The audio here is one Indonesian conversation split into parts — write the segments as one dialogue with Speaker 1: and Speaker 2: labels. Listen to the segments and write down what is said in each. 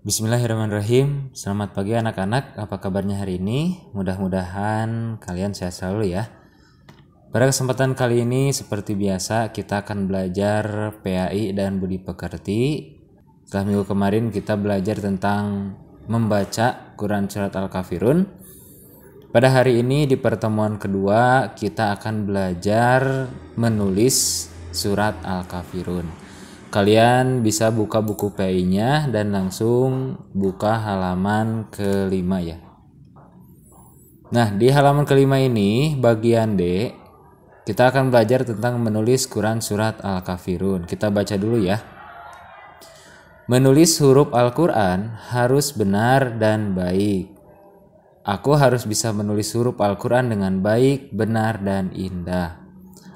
Speaker 1: Bismillahirrahmanirrahim. Selamat pagi anak-anak, apa kabarnya hari ini? Mudah-mudahan kalian sehat selalu ya. Pada kesempatan kali ini seperti biasa kita akan belajar PAI dan budi pekerti. Setelah minggu kemarin kita belajar tentang membaca Quran Surat Al-Kafirun. Pada hari ini di pertemuan kedua kita akan belajar menulis surat Al-Kafirun. Kalian bisa buka buku PAI-nya dan langsung buka halaman kelima ya. Nah, di halaman kelima ini bagian D kita akan belajar tentang menulis Quran Surat Al-Kafirun. Kita baca dulu ya. Menulis huruf Al-Quran harus benar dan baik. Aku harus bisa menulis huruf Al-Quran dengan baik, benar, dan indah.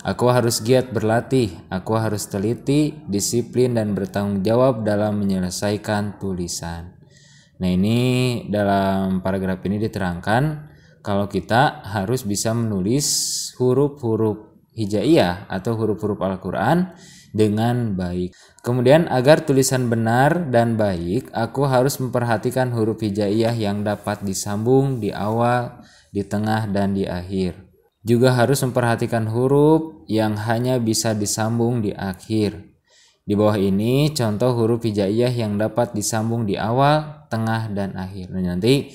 Speaker 1: Aku harus giat berlatih, aku harus teliti, disiplin, dan bertanggung jawab dalam menyelesaikan tulisan. Nah, ini dalam paragraf ini diterangkan kalau kita harus bisa menulis huruf-huruf hijaiyah atau huruf-huruf Al-Quran dengan baik. Kemudian agar tulisan benar dan baik, aku harus memperhatikan huruf hijaiyah yang dapat disambung di awal, di tengah, dan di akhir. Juga harus memperhatikan huruf yang hanya bisa disambung di akhir. Di bawah ini contoh huruf hijaiyah yang dapat disambung di awal, tengah, dan akhir. Nah, nanti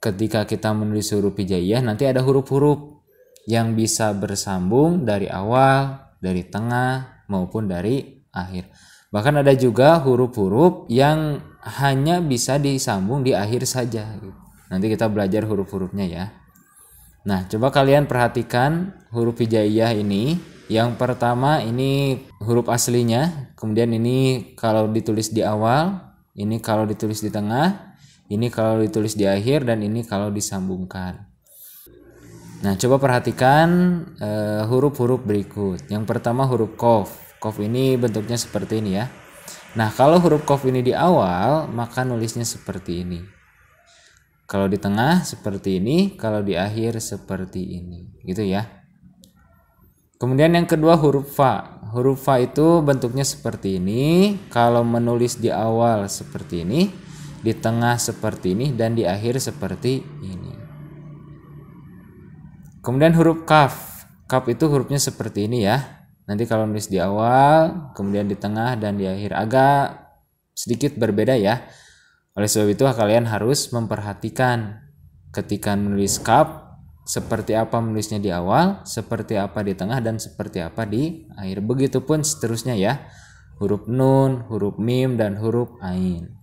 Speaker 1: ketika kita menulis huruf hijaiyah nanti ada huruf-huruf yang bisa bersambung dari awal, dari tengah, maupun dari akhir. Bahkan ada juga huruf-huruf yang hanya bisa disambung di akhir saja. Nanti kita belajar huruf-hurufnya ya. Nah, coba kalian perhatikan huruf hijaiyah ini. Yang pertama ini huruf aslinya, kemudian ini kalau ditulis di awal, ini kalau ditulis di tengah, ini kalau ditulis di akhir, dan ini kalau disambungkan. Nah, coba perhatikan huruf-huruf berikut. Yang pertama huruf qaf. Qaf ini bentuknya seperti ini ya. Nah, kalau huruf qaf ini di awal, maka nulisnya seperti ini. Kalau di tengah seperti ini, kalau di akhir seperti ini, gitu ya. Kemudian yang kedua huruf fa. Huruf fa itu bentuknya seperti ini. Kalau menulis di awal seperti ini, di tengah seperti ini, dan di akhir seperti ini. Kemudian huruf kaf. Kaf itu hurufnya seperti ini ya. Nanti kalau nulis di awal, kemudian di tengah, dan di akhir agak sedikit berbeda ya. Oleh sebab itu kalian harus memperhatikan ketika menulis kaf seperti apa menulisnya di awal, seperti apa di tengah, dan seperti apa di akhir. Begitupun seterusnya ya. Huruf nun, huruf mim, dan huruf ain.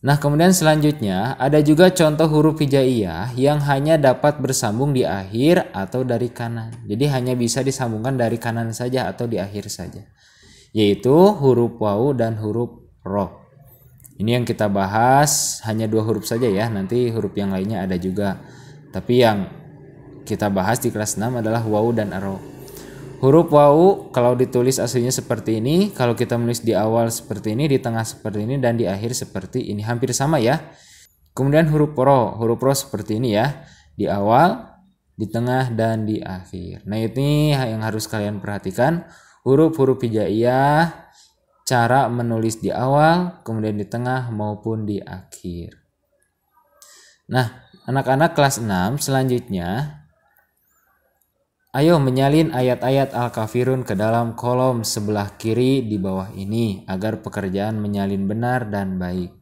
Speaker 1: Nah, kemudian selanjutnya ada juga contoh huruf hijaiyah yang hanya dapat bersambung di akhir atau dari kanan. Jadi hanya bisa disambungkan dari kanan saja atau di akhir saja. Yaitu huruf wawu dan huruf ro. Ini yang kita bahas hanya 2 huruf saja ya. Nanti huruf yang lainnya ada juga. Tapi yang kita bahas di kelas 6 adalah wawu dan ro. Huruf wawu kalau ditulis aslinya seperti ini, kalau kita menulis di awal seperti ini, di tengah seperti ini, dan di akhir seperti ini. Hampir sama ya. Kemudian huruf ro seperti ini ya. Di awal, di tengah, dan di akhir. Nah, ini yang harus kalian perhatikan. Huruf-huruf hijaiyah, cara menulis di awal, kemudian di tengah, maupun di akhir. Nah, anak-anak kelas 6 selanjutnya, ayo menyalin ayat-ayat Al-Kafirun ke dalam kolom sebelah kiri di bawah ini agar pekerjaan menyalin benar dan baik.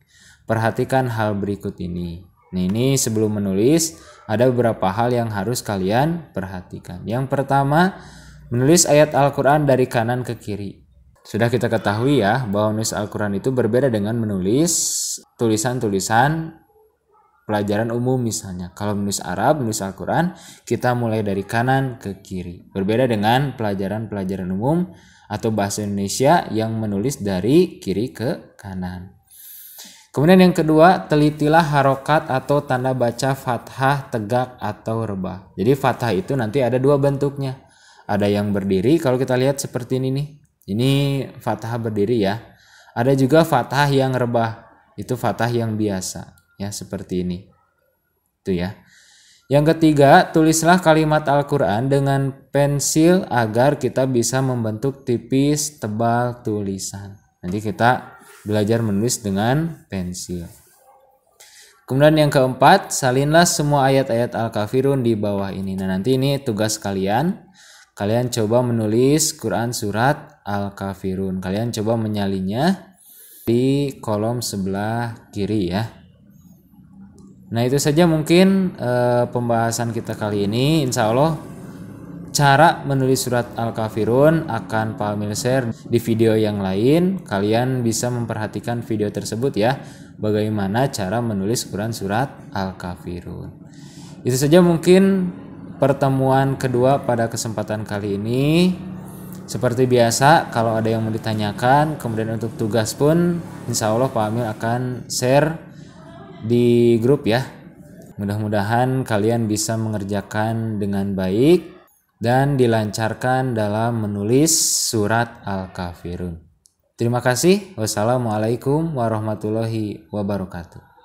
Speaker 1: Perhatikan hal berikut ini. Nah, ini sebelum menulis ada beberapa hal yang harus kalian perhatikan. Yang pertama, menulis ayat Al-Quran dari kanan ke kiri. Sudah kita ketahui ya bahwa menulis Al-Quran itu berbeda dengan menulis tulisan-tulisan pelajaran umum misalnya. Kalau menulis Arab, menulis Al-Quran, kita mulai dari kanan ke kiri. Berbeda dengan pelajaran-pelajaran umum atau bahasa Indonesia yang menulis dari kiri ke kanan. Kemudian yang kedua, telitilah harokat atau tanda baca fathah, tegak, atau rebah. Jadi fathah itu nanti ada 2 bentuknya. Ada yang berdiri, kalau kita lihat seperti ini nih. Ini fathah berdiri ya. Ada juga fathah yang rebah. Itu fathah yang biasa. Ya, seperti ini. Itu ya. Yang ketiga, tulislah kalimat Al-Quran dengan pensil agar kita bisa membentuk tipis, tebal tulisan. Nanti kita belajar menulis dengan pensil. Kemudian yang keempat, salinlah semua ayat-ayat Al-Kafirun di bawah ini. Nah, nanti ini tugas kalian. Kalian coba menulis Quran surat Al-Kafirun. Kalian coba menyalinnya di kolom sebelah kiri ya. Nah, itu saja mungkin pembahasan kita kali ini. Insya Allah cara menulis surat Al-Kafirun akan Pak Amil share di video yang lain. Kalian bisa memperhatikan video tersebut ya, bagaimana cara menulis Quran surat Al-Kafirun. Itu saja mungkin pertemuan kedua pada kesempatan kali ini. Seperti biasa, kalau ada yang mau ditanyakan, kemudian untuk tugas pun insya Allah Pak Amil akan share di grup ya. Mudah-mudahan kalian bisa mengerjakan dengan baik dan dilancarkan dalam menulis surat Al-Kafirun. Terima kasih. Wassalamualaikum warahmatullahi wabarakatuh.